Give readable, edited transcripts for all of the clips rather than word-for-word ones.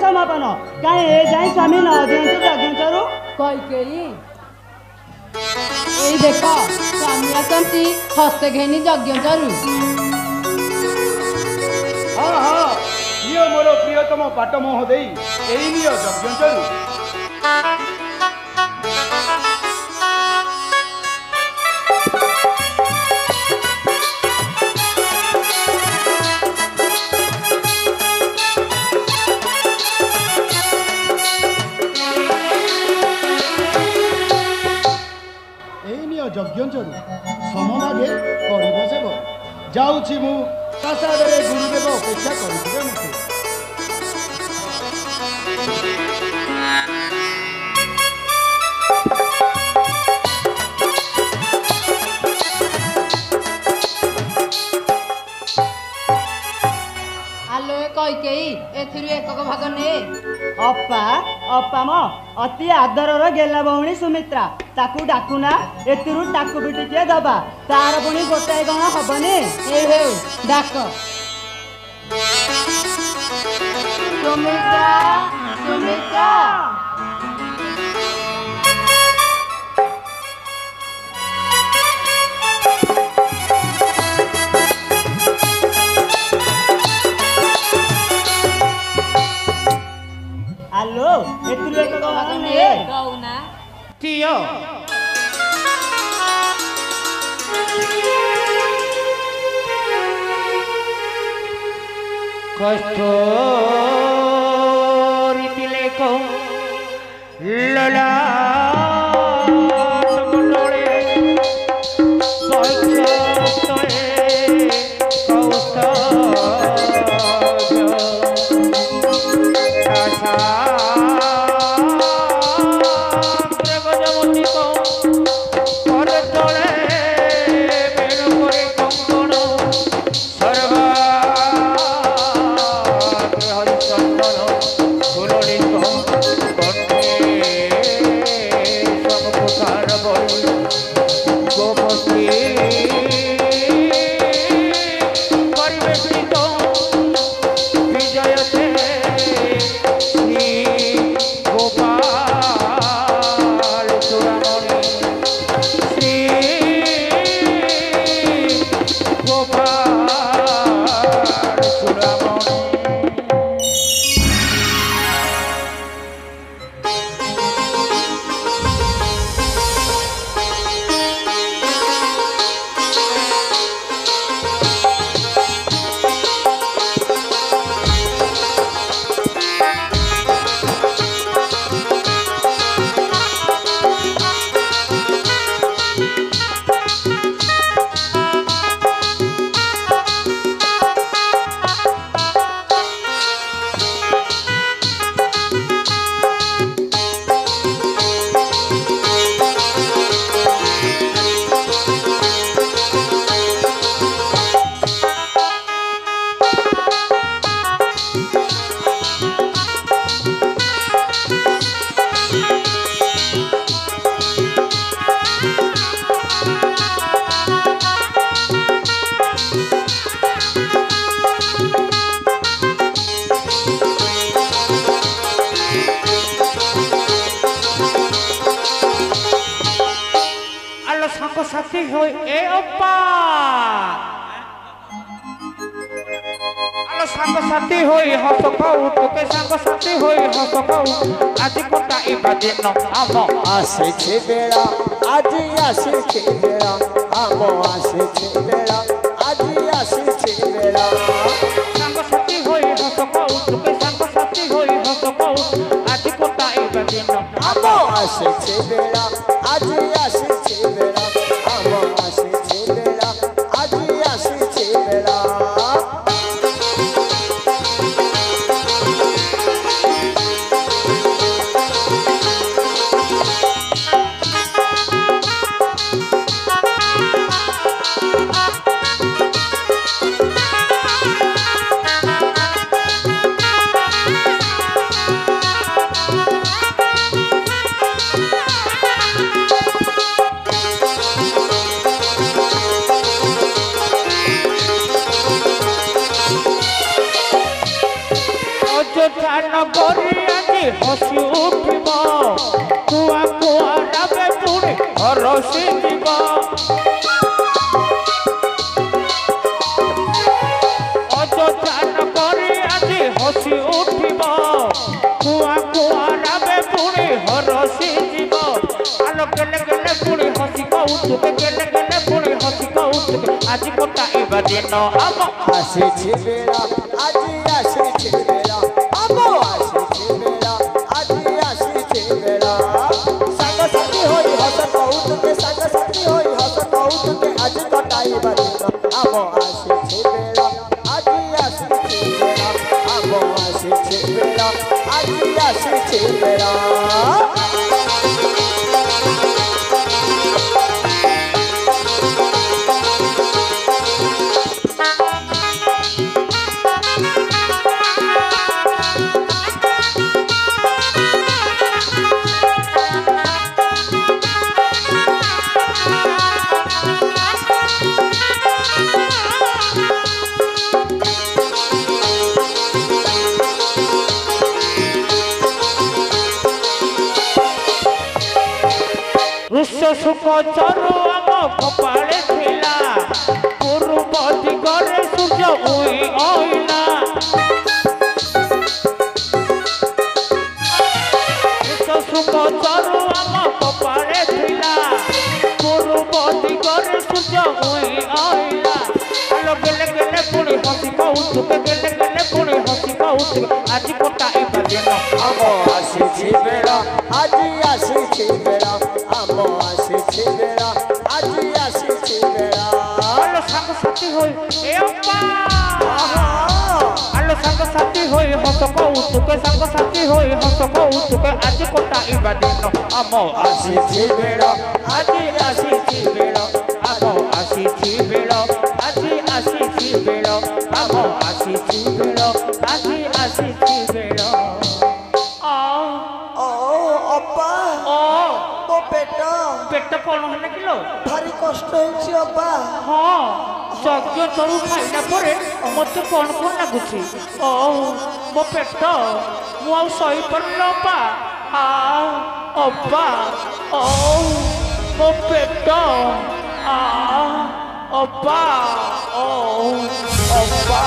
समापन कहीं ए जाई स्वामी न दियंतु यज्ञचरु कई ए देख स्वामी आसती हस्ते घेनी यज्ञचरु हाँ हाँ ये मोर प्रियतम पाट महोदय यही नियो यज्ञचरु यज्ञचरु समभागे कर सेव जाऊँ मु प्रासादे गुरुदेव अपेक्षा करें मत एकक भाग ने अप्पा अप्पा म अति आदरर गेला भौणी सुमित्रा ताकू डाकुना एतिरु टाकू भी टिके दबा तार पुणी गोटाए गण हबनी ए हे डाक सुमित्रा सुमित्रा हेलो एतिरु एकक भाग ने गौना कियो कष्ट रीतिले को लला Hare সাথী হই এ অপা আলো সাঙ্গ সাথী হই হস কও তোকে সাঙ্গ সাথী হই হস কও আজি কোটা ইবা দিন আম আসেছে বেড়া আজি আসেছে বেড়া আম আসেছে বেড়া আজি আসেছে বেড়া সাঙ্গ সাথী হই হস কও তোকে সাঙ্গ সাথী হই হস কও আজি কোটা ইবা দিন আম আসেছে বেড়া আজি আসেছে বেড়া আম আসেছে বেড়া আজি আসেছে বেড়া নগরী আজি হসি উঠিব কুয়া কুয়া রাবে পুরে হরসি দিব অযোধ্যা নগরী আজি হসি উঠিব কুয়া কুয়া রাবে পুরে হরসি দিব আলো গেলে গেলে পুরে হসি কৌতুকে গেলে গেলে পুরে হসি কৌতুকে আজি কোটা এবার দিন আম আসেছে বেড়া আজি আসেছে বেড়া আম আসেছে বেড়া আজি আসেছে বেড়া সাঙ্গ সাথী হই হস কৌতুকে সাঙ্গ সাথী হই হস কৌতুকে আজি কটাইবা দিন আম আসেছে বেড়া আজি আসেছে বেড়া আম আসেছে বেড়া আজি আসেছে বেড়া সুখ চরু আম কপালে ছিলা পূর্ব দিগরে সূর্য উই অইলা সুখ চরু আম কপালে ছিলা পূর্ব দিগরে সূর্য উই অইলা আলো গেলে গেলে পুরি হসি কৌতুকে গেলে গেলে পুরি হসি কৌতুকে আজি কোটা এবার দিন আম আসেছে বেড়া আজি আসেছে বেড়া আম আসেছে বেড়া আজি আসেছে বেড়া আলো সাঙ্গ সাথী হই এ অপা আলো সাঙ্গ সাথী হই হস কৌতুকে সাঙ্গ সাথী হই হস কৌতুকে আজি কোটা এবার দিন আম আসেছে বেড়া আজি আসিছি বেড়া আম আসিছি বেড়া আজি আসিছি বেড়া আম আসিছি বেড়া আজি আসিছি বেড়া ও অপা ও ও পেটা পেটটা কল হলে কিলো ভারী কষ্ট হচ্ছে অপা ହଁ ଯଜ୍ଞ ତଳୁ ଖାଇଲା ପରେ ମୋତେ କ'ଣ କ'ଣ ଲାଗୁଛି ଓ ମୋ ପେଟ ମୁଁ ଆଉ ସହିପାରୁନି ଅପା ଅପା ଓ ମୋ ପେଟ ଅପା ଓ ଅପା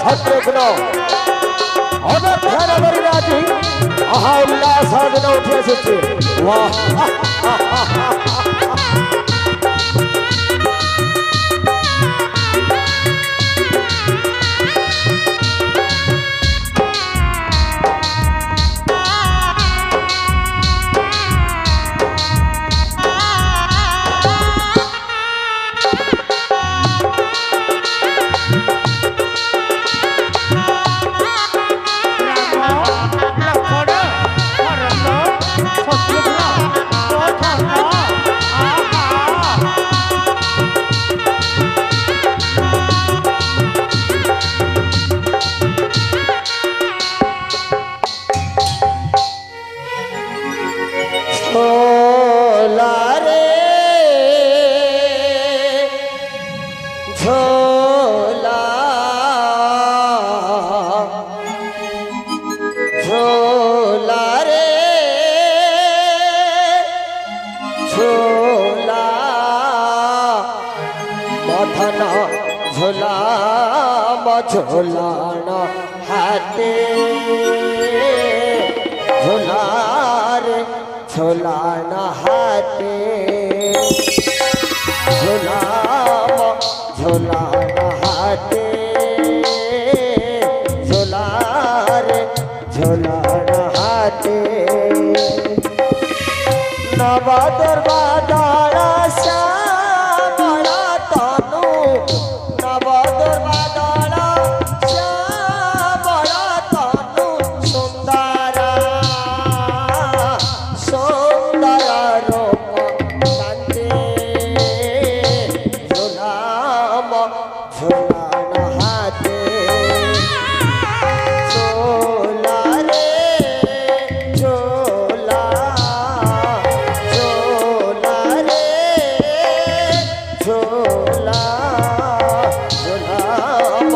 শত্রুঘ্ন অনর্থের বরিরাজি আহা উল্লাস দিন উঠে এসেছে झोलाना हाथे झोलारे झोलाना हाथे झोलाना हाथे झोलारे झोलाना हाथे नवा दरबारा श्यामला तनु नवा दरबारा श्यामला तनु सुंदरा सुंदरा रूप कांते झुलाम झुलाना हाथे झोला रे झोला झोला रे झोला झुलाम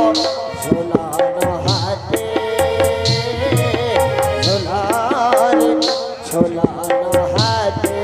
झुलाना हाथे झोला रे झुलाना हाथे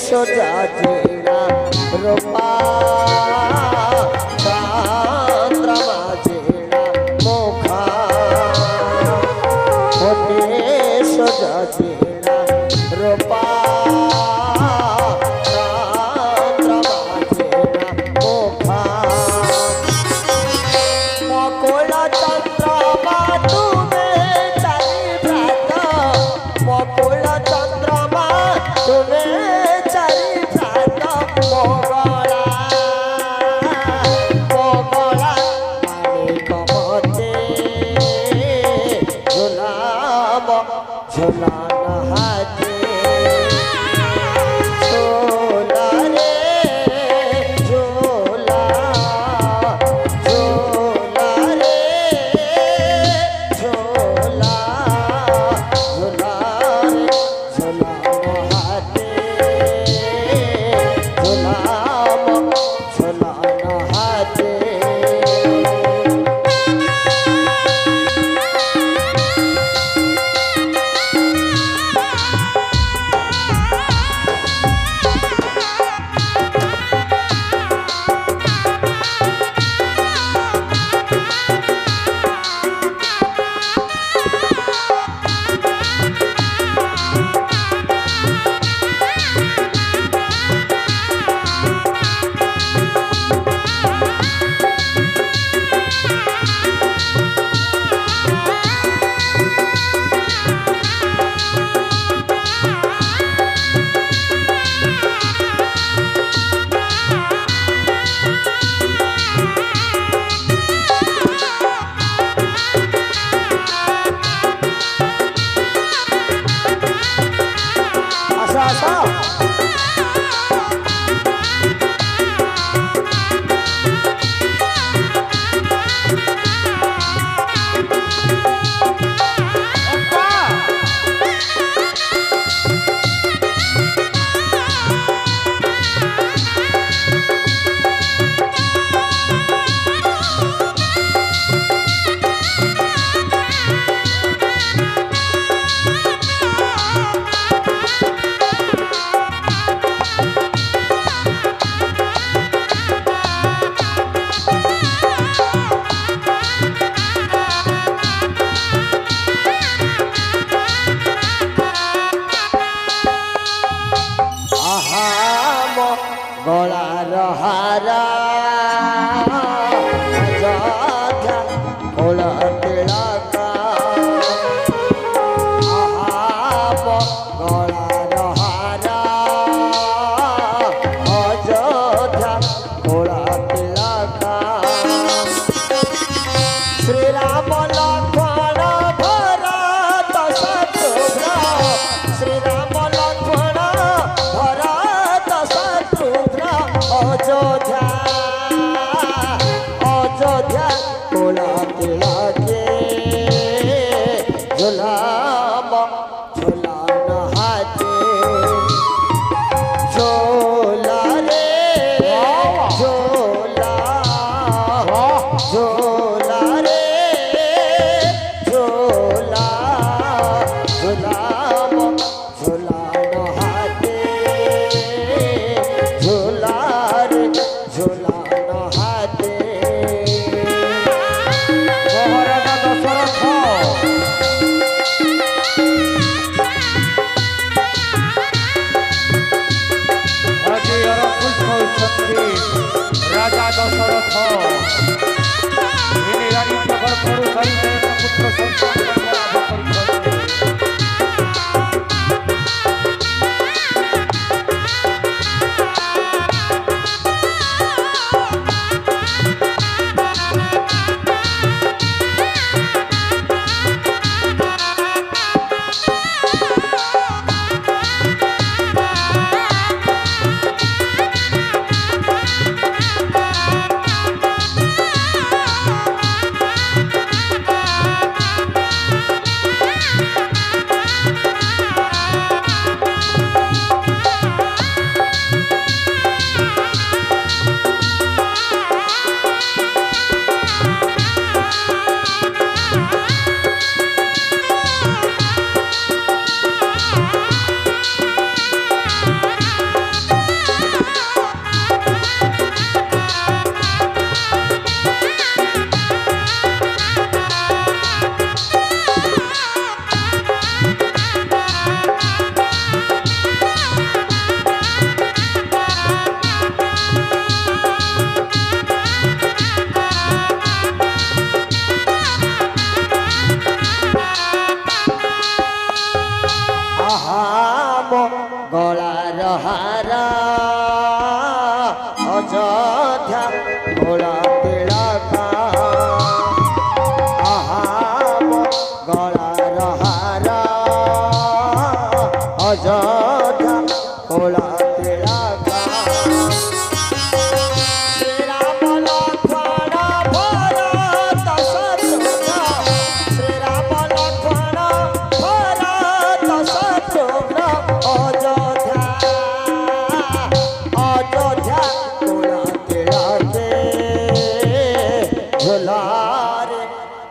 सोजा जेड़ा रूपा चंद्रमा जेड़ा मुखा होते सोजा जेड़ा रूपा चंद्रमा जेड़ा मुखा मकोड़ा चंद्रमा तुम्हें चारी भ्रात मकोड़ा चंद्रमा तुम्हें झुलाना हाथे झोला रे झोला झोला रे झोला झोला रे झुलाना हाथे झुलाम झुलाना हाथे झोला रे झोला झोला झोला न हाथे झोला रे झोला न हाथे মহারাজা দশরথ ଆଜି ଅରକୁଶ ହେଉଛନ୍ତି ରାଜା ଦଶରଥ ଇନି ରାଣୀଙ୍କ ଗର୍ଭରୁ ଚାରିଜଣ ପୁତ୍ର ସନ୍ତାନ ଲାଭ କରିଛନ୍ତି। गलार हारा अयोध्या घोड़ा तिलका गलार हारा अयोध्या घोड़ा तिलका श्री राम लक्ष्मण भरत शत्रुघ्न श्री राम लक्ष्मण भरत शत्रुघ्न अयोध्या अयोध्या तोड़ा तेरा के झोला रे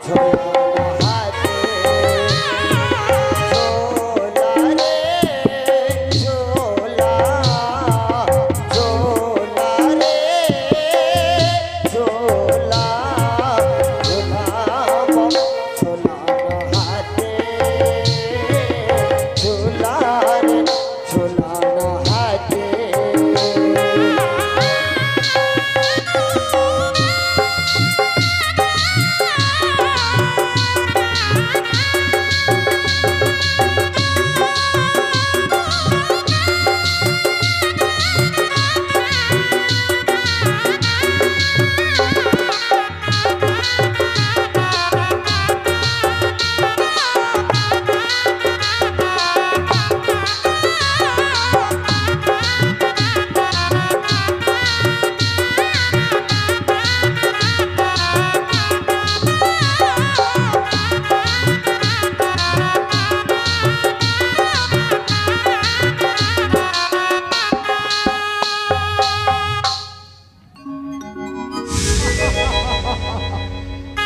झोला हाथे झोला रे झोला झोला रे झोला झोला झोला हाथे झोला रे झोला हाथे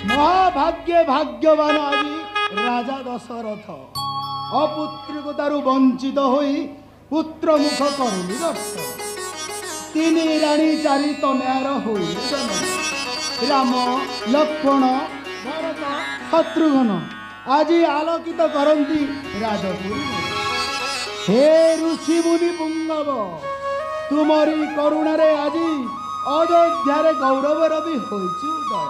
महाभाग्य भाग्यवान आज राजा दशरथ अपुत्रिकतारू वंचित होई पुत्र मुख करुली दर्शन तीन राणी चारि तनयार होई जन्म राम लक्ष्मण भरत शत्रुघ्न आज आलोकित करती राजपुरी हे ऋषि मुनि पुंगव तुमरी करुणारे आज अयोध्यारे गौरवर भी होइछि उदय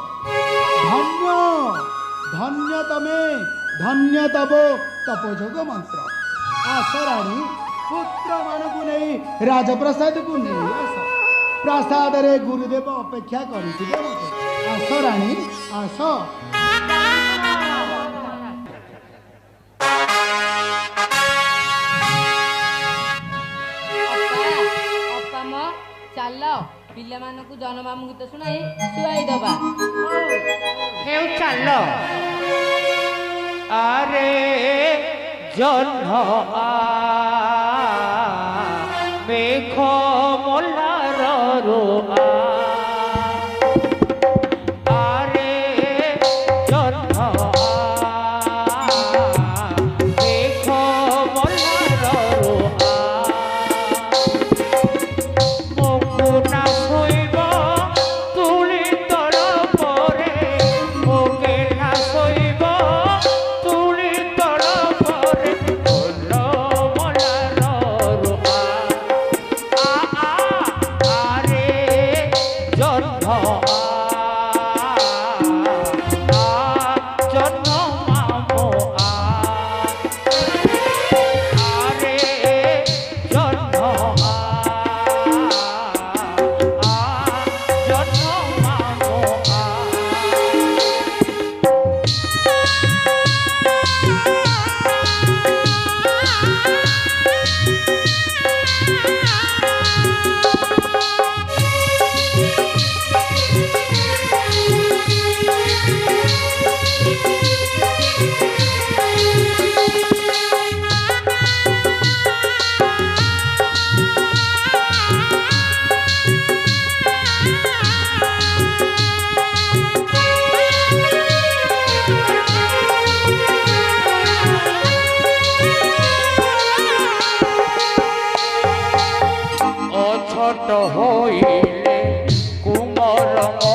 धन्य धन्य तमे धन्य तब तपोजोग मंत्र आस राणी पुत्र मानकु नहीं राजप्रसाद को नहीं आस प्रसाद रे गुरुदेव अपेक्षा करिथिले मते आस राणी आस ଚାଲ ପିଲାମାନଙ୍କୁ ଜନମାମୁ ଗୀତ ଶୁଣାଇ ଶୁଆଇ ଦବା। ହେଉ ଚାଲ ଆରେ ଜହ୍ନ ମେଘ ମଲ୍ଲାର ରୋଆ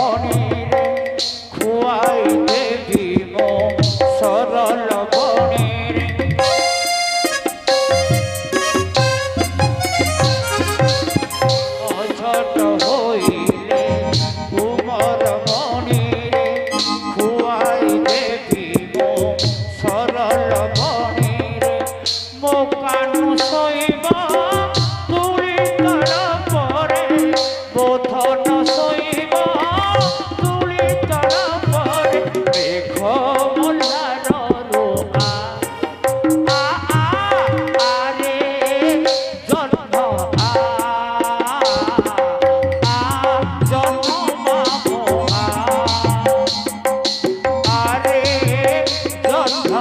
মনি রে খুয়াই দেবী মো সরল বনি রে অঝট হইলে কুমর মনি রে খুয়াই দেবী মো সরল বনি রে মো কানু শৈব তুলি তর পরে বোধন শৈব তুলি তর পরে মেঘ মল্লার রোমা আরে জন্ম জন্ম মামো আরে জন্ম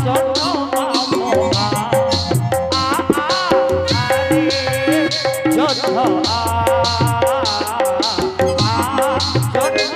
জন্ম মামো আরে জন্ম